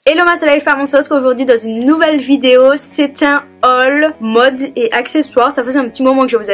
Hello ma soleil femme, on se retrouve aujourd'hui dans une nouvelle vidéo. C'est un haul mode et accessoires. Ça faisait un petit moment que je vous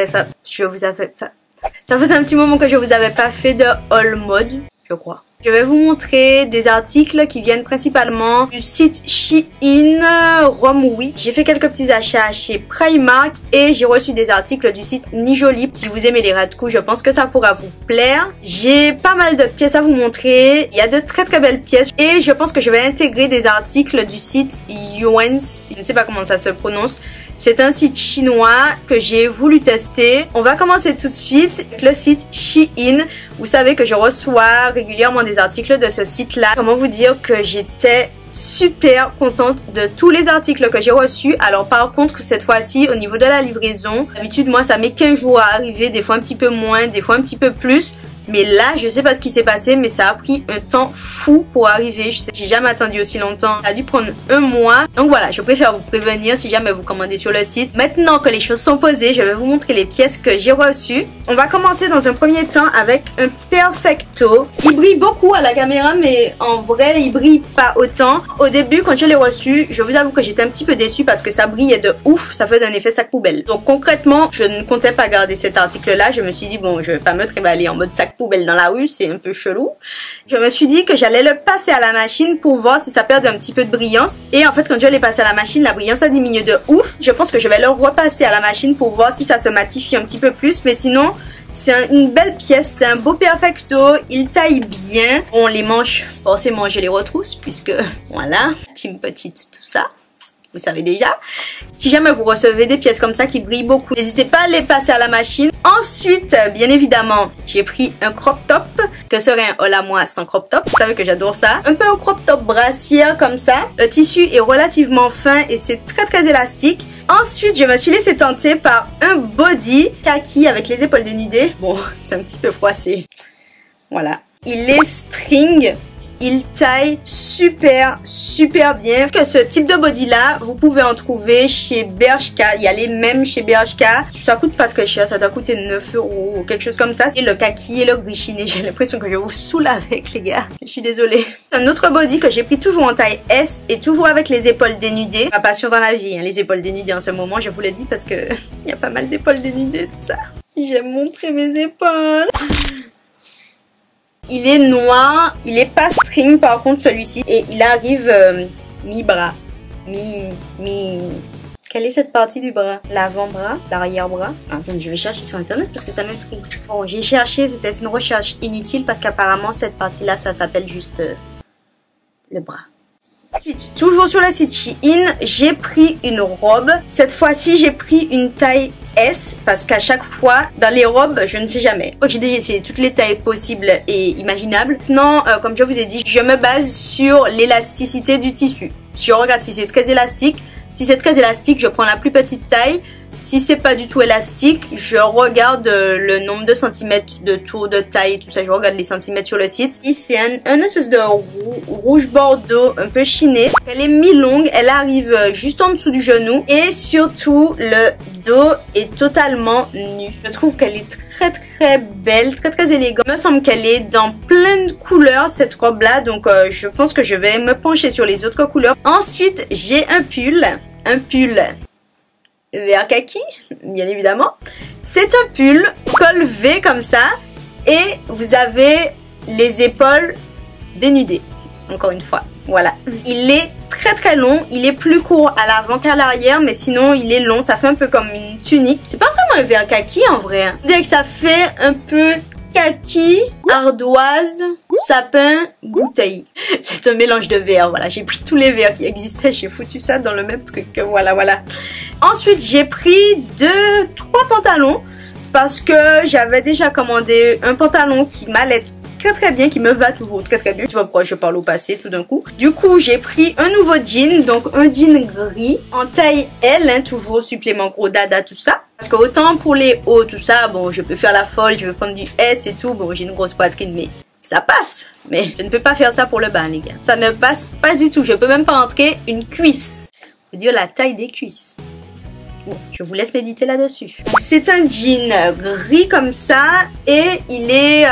avais pas fait de haul mode, je crois. Je vais vous montrer des articles qui viennent principalement du site Shein, Romwe. J'ai fait quelques petits achats chez Primark et j'ai reçu des articles du site Nijoli. Si vous aimez les ras de cou, je pense que ça pourra vous plaire. J'ai pas mal de pièces à vous montrer. Il y a de très belles pièces et je pense que je vais intégrer des articles du site Youens. Je ne sais pas comment ça se prononce. C'est un site chinois que j'ai voulu tester. On va commencer tout de suite avec le site Shein. Vous savez que je reçois régulièrement des articles de ce site-là. Comment vous dire que j'étais super contente de tous les articles que j'ai reçus. Alors par contre, cette fois-ci, au niveau de la livraison, d'habitude, moi, ça met 15 jours à arriver, des fois un petit peu moins, des fois un petit peu plus. Mais là, je sais pas ce qui s'est passé, mais ça a pris un temps fou pour arriver. J'ai jamais attendu aussi longtemps. Ça a dû prendre un mois. Donc voilà, je préfère vous prévenir si jamais vous commandez sur le site. Maintenant que les choses sont posées, je vais vous montrer les pièces que j'ai reçues. On va commencer dans un premier temps avec un Perfecto. Il brille beaucoup à la caméra, mais en vrai, il brille pas autant. Au début, quand je l'ai reçu, je vous avoue que j'étais un petit peu déçue parce que ça brillait de ouf. Ça fait un effet sac poubelle. Donc concrètement, je ne comptais pas garder cet article-là. Je me suis dit, bon, je vais pas me trimballer en mode sac poubelle dans la rue, c'est un peu chelou. Je me suis dit que j'allais le passer à la machine pour voir si ça perd un petit peu de brillance. Et en fait, quand je l'ai passé à la machine, la brillance a diminué de ouf. Je pense que je vais le repasser à la machine pour voir si ça se matifie un petit peu plus. Mais sinon, c'est une belle pièce, c'est un beau Perfecto. Il taille bien. On les manches, forcément, je les retrousse puisque, voilà, team petite, tout ça. Vous savez déjà. Si jamais vous recevez des pièces comme ça qui brillent beaucoup, n'hésitez pas à les passer à la machine. Ensuite, bien évidemment, j'ai pris un crop top. Que serait un haul à moi sans crop top? Vous savez que j'adore ça. Un peu un crop top brassière comme ça. Le tissu est relativement fin et c'est très élastique. Ensuite, je me suis laissé tenter par un body kaki avec les épaules dénudées. Bon, c'est un petit peu froissé. Voilà. Il est string, il taille super bien. Que ce type de body là, vous pouvez en trouver chez Bershka. Il y a les mêmes chez Bershka. Ça coûte pas très cher, ça doit coûter 9 € ou quelque chose comme ça. Et le kaki et le gris chiné, j'ai l'impression que je vous saoule avec les gars. Je suis désolée. Un autre body que j'ai pris toujours en taille S et toujours avec les épaules dénudées. Ma passion dans la vie, hein, les épaules dénudées en ce moment, je vous le dis parce que il y a pas mal d'épaules dénudées, tout ça. J'aime montrer mes épaules. Il est noir, il est pas string par contre celui-ci et il arrive mi-bras, Quelle est cette partie du bras? L'avant-bras, l'arrière-bras. Attends, je vais chercher sur internet parce que ça m'intrigue. Bon, j'ai cherché, c'était une recherche inutile parce qu'apparemment cette partie-là, ça s'appelle juste le bras. Ensuite, toujours sur le site Shein, j'ai pris une robe. Cette fois-ci, j'ai pris une taille S parce qu'à chaque fois, dans les robes, je ne sais jamais. J'ai déjà essayé toutes les tailles possibles et imaginables. Maintenant, comme je vous ai dit, je me base sur l'élasticité du tissu. Je regarde si c'est très élastique. Si c'est très élastique, je prends la plus petite taille. Si c'est pas du tout élastique, je regarde le nombre de centimètres de tour de taille, tout ça. Je regarde les centimètres sur le site. Ici, c'est un espèce de rouge bordeaux un peu chiné. Elle est mi-longue, elle arrive juste en dessous du genou. Et surtout, le dos est totalement nu. Je trouve qu'elle est très belle, très élégante. Il me semble qu'elle est dans plein de couleurs, cette robe-là. Donc, je pense que je vais me pencher sur les autres couleurs. Ensuite, j'ai un pull vert kaki, bien évidemment. C'est un pull col V comme ça et vous avez les épaules dénudées. Encore une fois, voilà. Il est très long, il est plus court à l'avant qu'à l'arrière, mais sinon il est long, ça fait un peu comme une tunique. C'est pas vraiment un vert kaki en vrai. Je dirais que ça fait un peu kaki, ardoise, sapin, bouteille. C'est un mélange de verres, voilà. J'ai pris tous les verres qui existaient, j'ai foutu ça dans le même truc, voilà. Ensuite, j'ai pris 3 pantalons parce que j'avais déjà commandé un pantalon qui m'allait très bien, qui me va toujours très bien. Je sais pas pourquoi je parle au passé tout d'un coup. Du coup, j'ai pris un nouveau jean, donc un jean gris en taille L, hein, toujours supplément gros dada, tout ça. Parce que autant pour les hauts, tout ça, bon, je peux faire la folle, je vais prendre du S et tout. Bon, j'ai une grosse poitrine, mais ça passe. Mais je ne peux pas faire ça pour le bas, les gars. Ça ne passe pas du tout. Je peux même pas rentrer une cuisse. Je veux dire la taille des cuisses. Bon, je vous laisse méditer là-dessus. C'est un jean gris comme ça et il est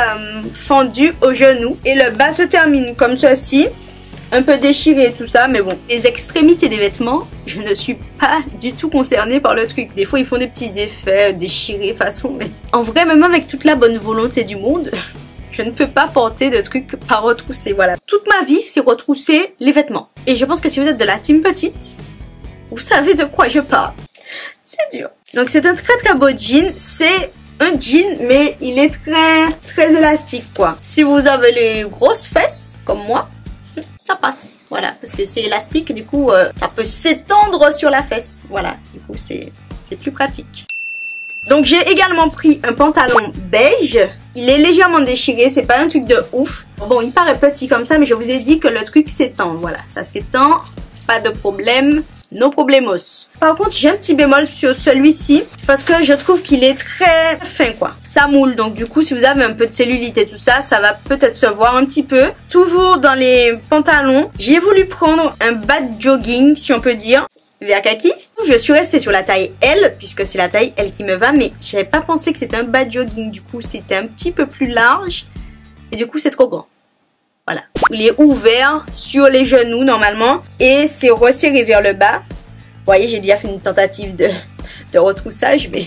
fendu au genou. Et le bas se termine comme ceci. un peu déchiré et tout ça, mais bon. Les extrémités des vêtements, je ne suis pas du tout concernée par le truc. Des fois, ils font des petits effets déchirés façon, mais en vrai, même avec toute la bonne volonté du monde, je ne peux pas porter de trucs pas retroussés. Voilà. Toute ma vie, c'est retrousser les vêtements. Et je pense que si vous êtes de la team petite, vous savez de quoi je parle. C'est dur. Donc, c'est un très très beau jean. C'est un jean, mais il est très élastique, quoi. Si vous avez les grosses fesses, comme moi, ça passe. Voilà, parce que c'est élastique, du coup, ça peut s'étendre sur la fesse. Voilà, du coup, c'est plus pratique. Donc, j'ai également pris un pantalon beige. Il est légèrement déchiré, c'est pas un truc de ouf. Bon, il paraît petit comme ça, mais je vous ai dit que le truc s'étend. Voilà, ça s'étend, pas de problème. No problemos. Par contre, j'ai un petit bémol sur celui-ci parce que je trouve qu'il est très fin, quoi. Ça moule, donc du coup, si vous avez un peu de cellulite et tout ça, ça va peut-être se voir un petit peu. Toujours dans les pantalons, j'ai voulu prendre un bas de jogging, si on peut dire, vert kaki. Je suis restée sur la taille L, puisque c'est la taille L qui me va, mais j'avais pas pensé que c'était un bas de jogging. Du coup, c'était un petit peu plus large et du coup, c'est trop grand. Voilà. Il est ouvert sur les genoux normalement et c'est resserré vers le bas. Vous voyez, j'ai déjà fait une tentative de retroussage, mais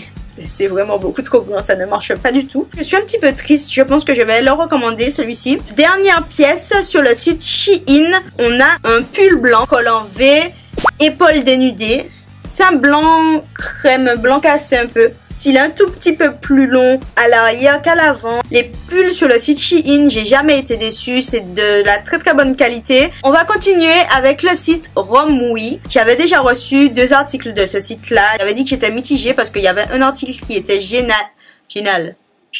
c'est vraiment beaucoup trop grand, ça ne marche pas du tout. Je suis un petit peu triste, je pense que je vais le recommander celui-ci. Dernière pièce sur le site Shein, on a un pull blanc, col en V, épaules dénudées. C'est un blanc crème, blanc cassé un peu. Il est un tout petit peu plus long à l'arrière qu'à l'avant. Les pulls sur le site Shein, j'ai jamais été déçue. C'est de la très très bonne qualité. On va continuer avec le site Romwe. J'avais déjà reçu 2 articles de ce site-là. J'avais dit que j'étais mitigée parce qu'il y avait un article qui était génial.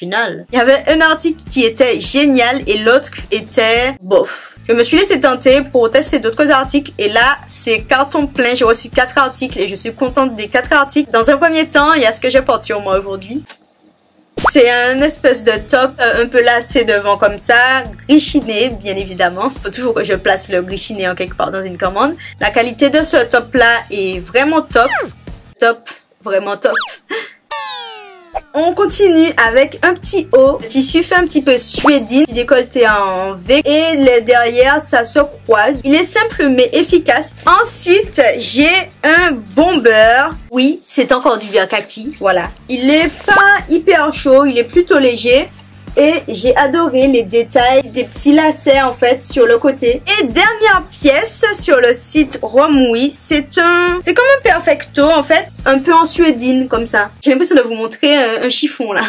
Il y avait un article qui était génial et l'autre était bof. Je me suis laissée tenter pour tester d'autres articles et là c'est carton plein. J'ai reçu 4 articles et je suis contente des 4 articles. Dans un premier temps, il y a ce que je porte sur moi aujourd'hui. C'est un espèce de top un peu lacé devant comme ça, gris chiné bien évidemment. Il faut toujours que je place le gris chiné en quelque part dans une commande. La qualité de ce top là est vraiment top. Top, vraiment top. On continue avec un petit haut. Le tissu fait un petit peu suédine, décolleté en V. Et le derrière, ça se croise. Il est simple mais efficace. Ensuite, j'ai un bomber. Oui, c'est encore du vert kaki. Voilà. Il est pas hyper chaud, il est plutôt léger. Et j'ai adoré les détails des petits lacets en fait sur le côté. Et dernière pièce sur le site Romwe, c'est comme un perfecto en fait, un peu en suédine comme ça. J'ai l'impression de vous montrer un chiffon là.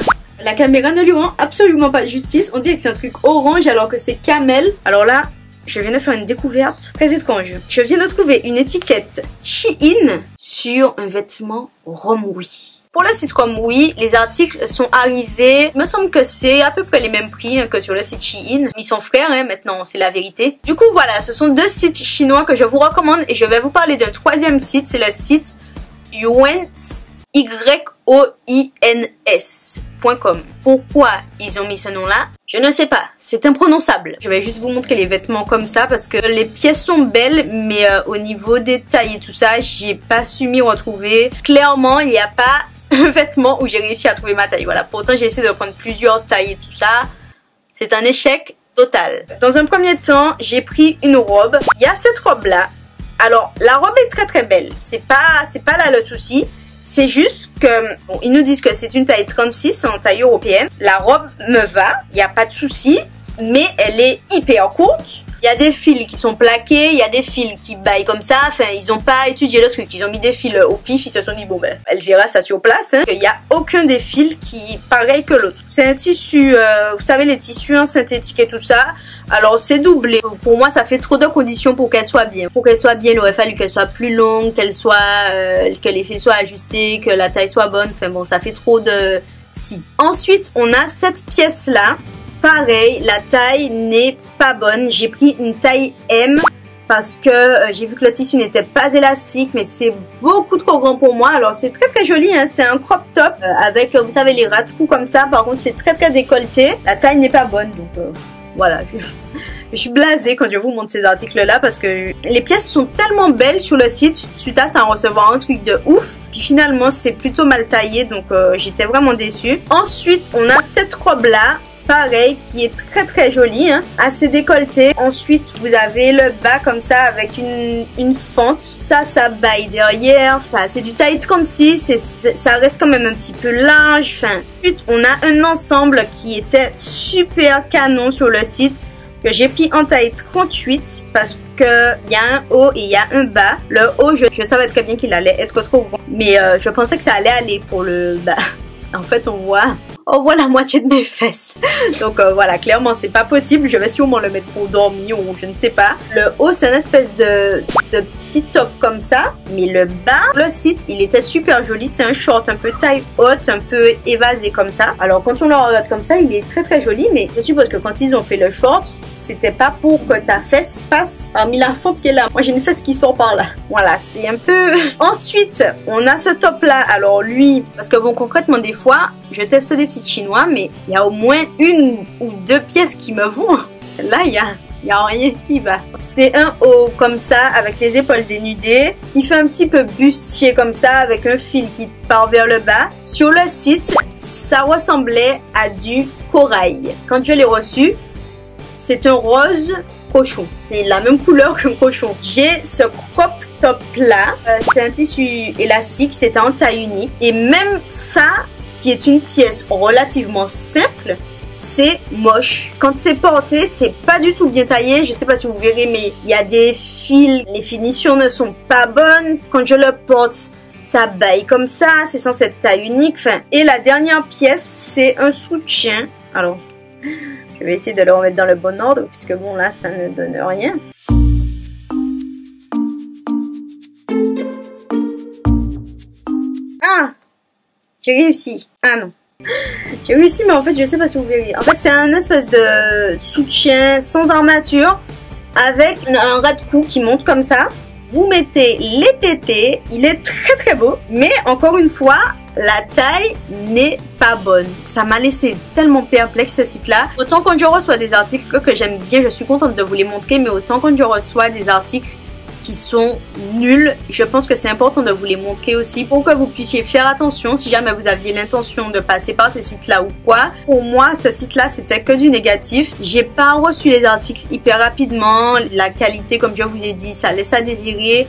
La caméra ne lui rend absolument pas justice. On dirait que c'est un truc orange alors que c'est camel. Alors là, je viens de faire une découverte très étrange. Je viens de trouver une étiquette Shein sur un vêtement Romwe. Pour le site Romwe, les articles sont arrivés, il me semble que c'est à peu près les mêmes prix que sur le site Shein. Ils sont frères maintenant, c'est la vérité. Du coup voilà, ce sont 2 sites chinois que je vous recommande et je vais vous parler d'un 3e site, c'est le site Yoins, YOINS.com. Pourquoi ils ont mis ce nom-là? Je ne sais pas, c'est imprononçable. Je vais juste vous montrer les vêtements comme ça parce que les pièces sont belles, mais au niveau des tailles et tout ça, j'ai pas su m'y retrouver. Clairement, il n'y a pas un vêtement où j'ai réussi à trouver ma taille. Voilà, pourtant j'ai essayé de prendre plusieurs tailles et tout ça. C'est un échec total. Dans un premier temps, j'ai pris une robe. Il y a cette robe-là. Alors, la robe est très très belle. C'est pas là le souci. C'est juste que, bon, ils nous disent que c'est une taille 36 en taille européenne. La robe me va, il n'y a pas de souci, mais elle est hyper courte. Il y a des fils qui sont plaqués, il y a des fils qui baillent comme ça. Enfin, ils n'ont pas étudié le truc. Ils ont mis des fils au pif. Ils se sont dit, bon, ben, elle verra ça sur place. Hein. Il n'y a aucun des fils qui est pareil que l'autre. C'est un tissu, vous savez, les tissus en synthétique et tout ça. Alors, c'est doublé. Pour moi, ça fait trop de conditions pour qu'elle soit bien. Pour qu'elle soit bien, il aurait fallu qu'elle soit plus longue, que les fils soient ajustés, que la taille soit bonne. Enfin, bon, ça fait trop de si. Ensuite, on a cette pièce-là. Pareil, la taille n'est pas bonne. J'ai pris une taille M parce que j'ai vu que le tissu n'était pas élastique, mais c'est beaucoup trop grand pour moi. Alors c'est très très joli, hein. C'est un crop top avec, vous savez, les ras-de-cou comme ça. Par contre, c'est très très décolleté. La taille n'est pas bonne, donc voilà. Je suis blasée quand je vous montre ces articles-là parce que les pièces sont tellement belles sur le site. Tu t'attends à recevoir un truc de ouf. Puis finalement, c'est plutôt mal taillé, donc j'étais vraiment déçue. Ensuite, on a cette robe-là. pareil, qui est très joli, hein, assez décolleté. Ensuite, vous avez le bas comme ça avec une fente. Ça baille derrière. Enfin, c'est du taille 36 et ça reste quand même un petit peu large. Enfin, ensuite, on a un ensemble qui était super canon sur le site, que j'ai pris en taille 38 parce que il y a un haut et il y a un bas. Le haut, je savais très bien qu'il allait être trop grand, mais je pensais que ça allait aller pour le bas. En fait, on voit la moitié de mes fesses. Donc voilà, clairement, c'est pas possible. Je vais sûrement le mettre pour dormir ou je ne sais pas. Le haut, c'est une espèce de petit top comme ça. Mais le bas, le site, il était super joli. C'est un short un peu taille haute, un peu évasé comme ça. Alors, quand on le regarde comme ça, il est très joli. Mais je suppose que quand ils ont fait le short, c'était pas pour que ta fesse passe parmi la fente qui est là. Moi, j'ai une fesse qui sort par là. Voilà, c'est un peu... Ensuite, on a ce top-là. Alors, lui, parce que bon, concrètement, des fois, je teste des sites chinois, mais il y a au moins une ou deux pièces qui me vont. Là, il y a rien qui va. C'est un haut comme ça, avec les épaules dénudées. Il fait un petit peu bustier comme ça, avec un fil qui part vers le bas. Sur le site, ça ressemblait à du corail. Quand je l'ai reçu, c'est un rose cochon. C'est la même couleur qu'un cochon. J'ai ce crop top là. C'est un tissu élastique, c'est en taille unique. Et même ça, qui est une pièce relativement simple, c'est moche. Quand c'est porté, c'est pas du tout bien taillé. Je sais pas si vous verrez, mais il y a des fils. Les finitions ne sont pas bonnes. Quand je le porte, ça baille comme ça. C'est censé être taille unique. Enfin, et la dernière pièce, c'est un soutien. Alors, je vais essayer de le remettre dans le bon ordre, puisque bon, là, ça ne donne rien. Ah! J'ai réussi. Ah non. J'ai réussi, mais en fait, je sais pas si vous verrez. En fait, c'est un espèce de soutien sans armature avec un ras de cou qui monte comme ça. Vous mettez les tétés. Il est très beau. Mais encore une fois, la taille n'est pas bonne. Ça m'a laissé tellement perplexe ce site-là. Autant quand je reçois des articles que j'aime bien, je suis contente de vous les montrer. Mais autant quand je reçois des articles qui sont nuls, je pense que c'est important de vous les montrer aussi pour que vous puissiez faire attention si jamais vous aviez l'intention de passer par ces sites-là ou quoi. Pour moi, ce site-là, c'était que du négatif. J'ai pas reçu les articles hyper rapidement. La qualité, comme je vous ai dit, ça laisse à désirer.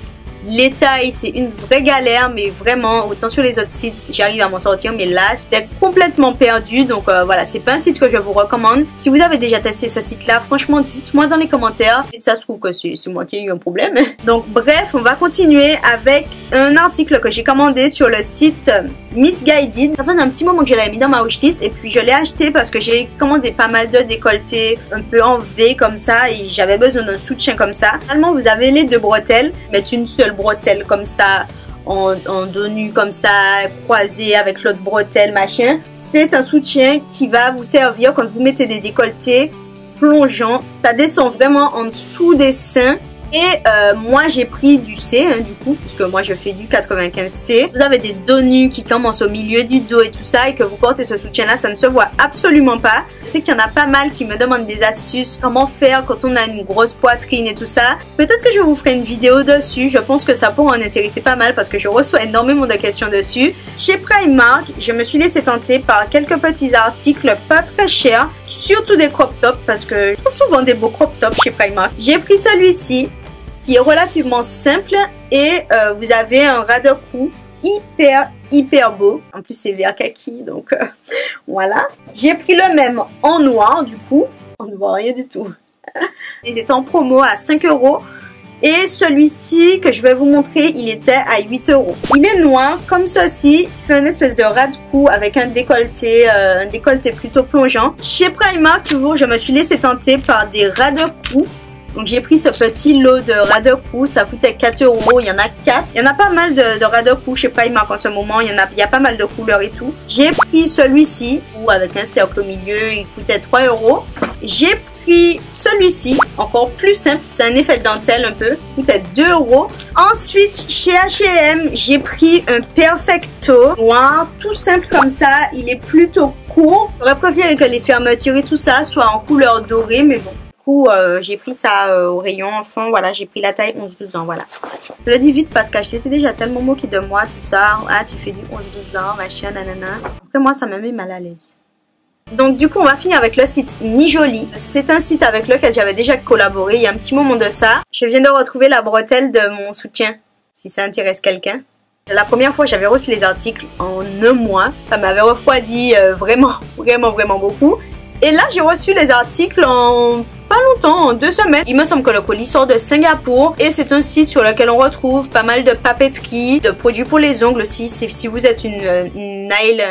Les tailles, c'est une vraie galère, mais vraiment, autant sur les autres sites, j'arrive à m'en sortir, mais là, j'étais complètement perdue. Donc voilà, c'est pas un site que je vous recommande. Si vous avez déjà testé ce site-là, franchement, dites-moi dans les commentaires si ça se trouve que c'est moi qui ai eu un problème. Donc bref, on va continuer avec un article que j'ai commandé sur le site Missguided. Ça fait un petit moment que je l'avais mis dans ma wishlist et puis je l'ai acheté parce que j'ai commandé pas mal de décolletés un peu en V comme ça et j'avais besoin d'un soutien comme ça. Finalement, vous avez les deux bretelles, mettre une seule bretelle comme ça en dos nu comme ça croisée avec l'autre bretelle machin. C'est un soutien qui va vous servir quand vous mettez des décolletés plongeants. Ça descend vraiment en dessous des seins. Et moi j'ai pris du C du coup, puisque moi je fais du 95C. Vous avez des dos nus qui commencent au milieu du dos et tout ça, et que vous portez ce soutien là, ça ne se voit absolument pas. Je sais qu'il y en a pas mal qui me demandent des astuces, comment faire quand on a une grosse poitrine et tout ça. Peut-être que je vous ferai une vidéo dessus, je pense que ça pourrait en intéresser pas mal parce que je reçois énormément de questions dessus. Chez Primark, je me suis laissée tenter par quelques petits articles pas très chers, surtout des crop tops parce que je trouve souvent des beaux crop tops chez Primark. J'ai pris celui-ci qui est relativement simple et vous avez un ras de cou hyper beau. En plus c'est vert kaki, donc voilà. J'ai pris le même en noir du coup. On ne voit rien du tout. Il était en promo à 5 €. Et celui-ci que je vais vous montrer, il était à 8 €. Il est noir comme ceci, il fait une espèce de ras de cou avec un décolleté plutôt plongeant. Chez Primark toujours, je me suis laissé tenter par des ras de cou. Donc j'ai pris ce petit lot de ras de cou, ça coûtait 4 €, il y en a 4. Il y en a pas mal de ras de cou chez Primark en ce moment, il y a pas mal de couleurs et tout. J'ai pris celui-ci, avec un cercle au milieu, il coûtait 3 €. J'ai pris celui-ci, encore plus simple, c'est un effet de dentelle un peu, il coûtait 2 €. Ensuite, chez H&M, j'ai pris un Perfecto noir, tout simple comme ça, il est plutôt court. J'aurais préféré que les fermetures et tout ça soient en couleur dorée, mais bon. J'ai pris ça au rayon enfant, voilà, j'ai pris la taille 11-12 ans, voilà. Je le dis vite parce que je les ai déjà tellement moqué de moi, tout ça. Ah, tu fais du 11-12 ans, machin, nanana. Après, moi, ça me met mal à l'aise. Donc du coup on va finir avec le site Nijoli. C'est un site avec lequel j'avais déjà collaboré il y a un petit moment de ça. Je viens de retrouver la bretelle de mon soutien, si ça intéresse quelqu'un. La première fois j'avais reçu les articles en un mois. Ça m'avait refroidi vraiment beaucoup. Et là j'ai reçu les articles en pas longtemps, en 2 semaines. Il me semble que le colis sort de Singapour et c'est un site sur lequel on retrouve pas mal de papeterie, de produits pour les ongles aussi. Si vous êtes une nail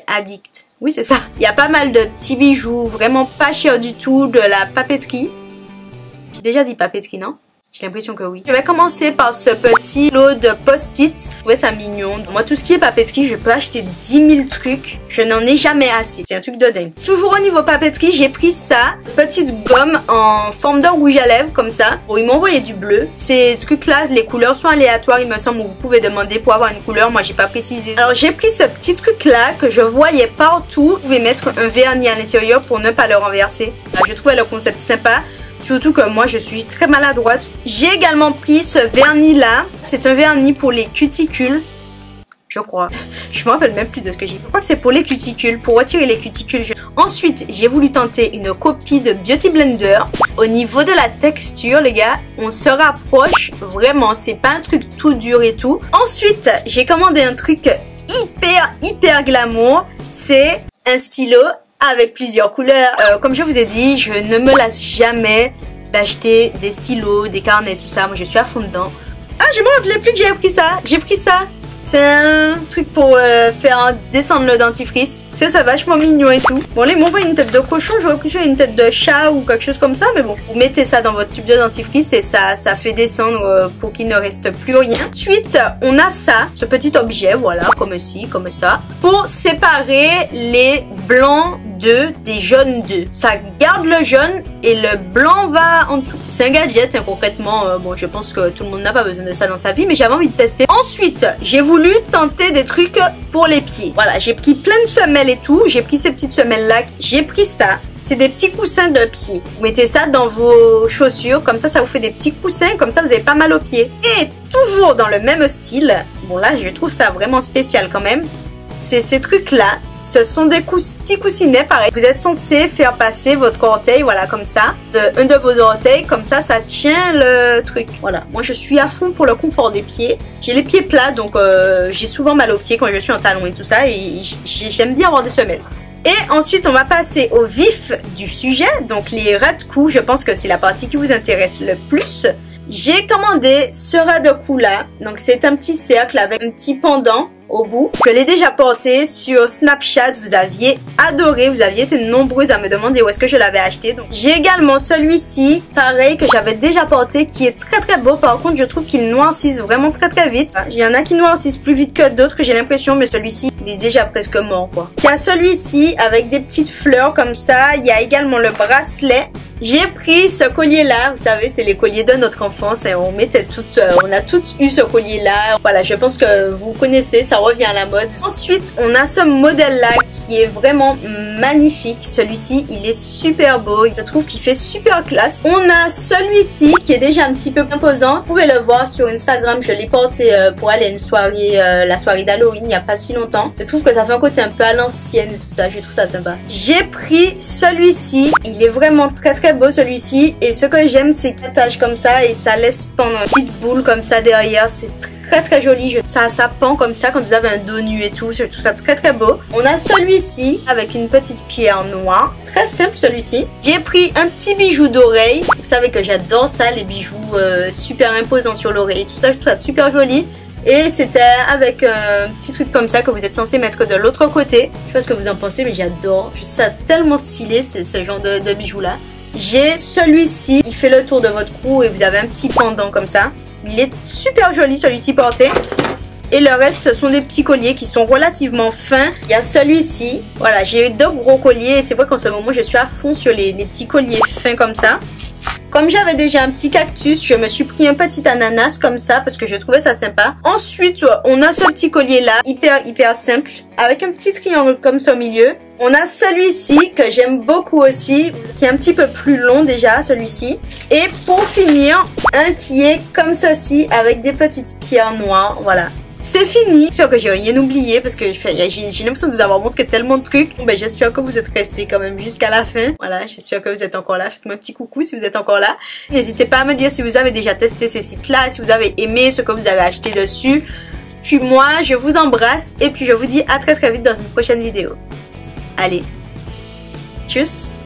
addict. Oui, c'est ça. Il y a pas mal de petits bijoux, vraiment pas cher du tout, de la papeterie. J'ai déjà dit papeterie, non? J'ai l'impression que oui. Je vais commencer par ce petit lot de post-it. Je trouvais ça mignon. Moi, tout ce qui est papeterie, je peux acheter 10 000 trucs. Je n'en ai jamais assez. C'est un truc de dingue. Toujours au niveau papeterie, j'ai pris ça. Petite gomme en forme de rouge à lèvres, comme ça. Bon, ils m'ont envoyé du bleu. Ces trucs-là, les couleurs sont aléatoires, il me semble, où vous pouvez demander pour avoir une couleur. Moi, j'ai pas précisé. Alors, j'ai pris ce petit truc-là que je voyais partout. Vous pouvez mettre un vernis à l'intérieur pour ne pas le renverser. Là, je trouvais le concept sympa. Surtout que moi je suis très maladroite. J'ai également pris ce vernis là. C'est un vernis pour les cuticules. Je crois. Je me rappelle même plus de ce que j'ai. Je crois que c'est pour les cuticules. Pour retirer les cuticules. Ensuite j'ai voulu tenter une copie de Beauty Blender. Au niveau de la texture les gars, on se rapproche vraiment. C'est pas un truc tout dur et tout. Ensuite j'ai commandé un truc hyper glamour. C'est un stylo avec plusieurs couleurs. Comme je vous ai dit, je ne me lasse jamais d'acheter des stylos, des carnets, tout ça. Moi, je suis à fond dedans. Ah, je me rappelais plus que j'avais pris ça. J'ai pris ça. C'est un truc pour faire descendre le dentifrice. C'est vachement mignon et tout. Bon, là, ils m'ont envoyé une tête de cochon. J'aurais préféré une tête de chat ou quelque chose comme ça. Mais bon, vous mettez ça dans votre tube de dentifrice et ça fait descendre pour qu'il ne reste plus rien. Ensuite, on a ça, ce petit objet, voilà, comme ci, comme ça, pour séparer les blancs d'œufs des jaunes d'œufs. Ça garde le jaune et le blanc va en dessous. C'est un gadget, hein, concrètement. Bon, je pense que tout le monde n'a pas besoin de ça dans sa vie, mais j'avais envie de tester. Ensuite, j'ai voulu tenter des trucs pour les pieds. Voilà, j'ai pris plein de semelles et tout. J'ai pris ces petites semelles là. J'ai pris ça. C'est des petits coussins de pied. Vous mettez ça dans vos chaussures. Comme ça vous fait des petits coussins. Comme ça, vous n'avez pas mal aux pieds. Et toujours dans le même style. Bon, là, je trouve ça vraiment spécial quand même. C'est ces trucs-là. Ce sont des petits coussinets, pareil. Vous êtes censé faire passer votre orteil, voilà, comme ça. Un de vos orteils, comme ça tient le truc. Voilà. Moi, je suis à fond pour le confort des pieds. J'ai les pieds plats, donc j'ai souvent mal aux pieds quand je suis en talons et tout ça. Et j'aime bien avoir des semelles. Et ensuite, on va passer au vif du sujet. Donc, les ras de cou, je pense que c'est la partie qui vous intéresse le plus. J'ai commandé ce ras de cou là. Donc, c'est un petit cercle avec un petit pendant au bout. Je l'ai déjà porté sur Snapchat. Vous aviez adoré. Vous aviez été nombreuses à me demander où est-ce que je l'avais acheté. Donc, j'ai également celui-ci, pareil, que j'avais déjà porté, qui est très beau. Par contre, je trouve qu'il noircisse vraiment très vite. Il y en a qui noircissent plus vite que d'autres, j'ai l'impression, mais celui-ci, il est déjà presque mort, quoi. Il y a celui-ci avec des petites fleurs comme ça. Il y a également le bracelet. J'ai pris ce collier-là. Vous savez, c'est les colliers de notre enfance. Et on a toutes eu ce collier-là. Voilà, je pense que vous connaissez. Ça revient à la mode. Ensuite, on a ce modèle-là qui est vraiment magnifique. Celui-ci, il est super beau. Je trouve qu'il fait super classe. On a celui-ci qui est déjà un petit peu imposant. Vous pouvez le voir sur Instagram. Je l'ai porté pour aller à une soirée, la soirée d'Halloween, il n'y a pas si longtemps. Je trouve que ça fait un côté un peu à l'ancienne et tout ça. Je trouve ça sympa. J'ai pris celui-ci. Il est vraiment très beau celui-ci. Et ce que j'aime, c'est qu'il attache comme ça et ça laisse pendre une petite boule comme ça derrière. C'est très joli. Ça pend comme ça quand vous avez un dos nu et tout. Je trouve ça très beau. On a celui-ci avec une petite pierre noire. Très simple celui-ci. J'ai pris un petit bijou d'oreille. Vous savez que j'adore ça, les bijoux super imposants sur l'oreille. Tout ça, je trouve ça super joli. Et c'était avec un petit truc comme ça que vous êtes censé mettre de l'autre côté. Je sais pas ce que vous en pensez, mais j'adore. Je trouve ça tellement stylé, ce genre de bijoux là. J'ai celui-ci. Il fait le tour de votre cou et vous avez un petit pendant comme ça. Il est super joli celui-ci porté. Et le reste, ce sont des petits colliers qui sont relativement fins. Il y a celui-ci. Voilà, j'ai eu 2 gros colliers. Et c'est vrai qu'en ce moment, je suis à fond sur les petits colliers fins comme ça. Comme j'avais déjà un petit cactus, je me suis pris un petit ananas comme ça parce que je trouvais ça sympa. Ensuite, on a ce petit collier là, hyper simple, avec un petit triangle comme ça au milieu. On a celui-ci que j'aime beaucoup aussi, qui est un petit peu plus long déjà, celui-ci. Et pour finir, un qui est comme ceci, avec des petites pierres noires, voilà. c'est fini. J'espère que j'ai rien oublié parce que j'ai l'impression de vous avoir montré tellement de trucs. Bon, ben, j'espère que vous êtes restés quand même jusqu'à la fin. Voilà, j'espère que vous êtes encore là. Faites-moi un petit coucou si vous êtes encore là. N'hésitez pas à me dire si vous avez déjà testé ces sites-là, si vous avez aimé ce que vous avez acheté dessus. Puis moi, je vous embrasse et puis je vous dis à très vite dans une prochaine vidéo. Allez, tchuss!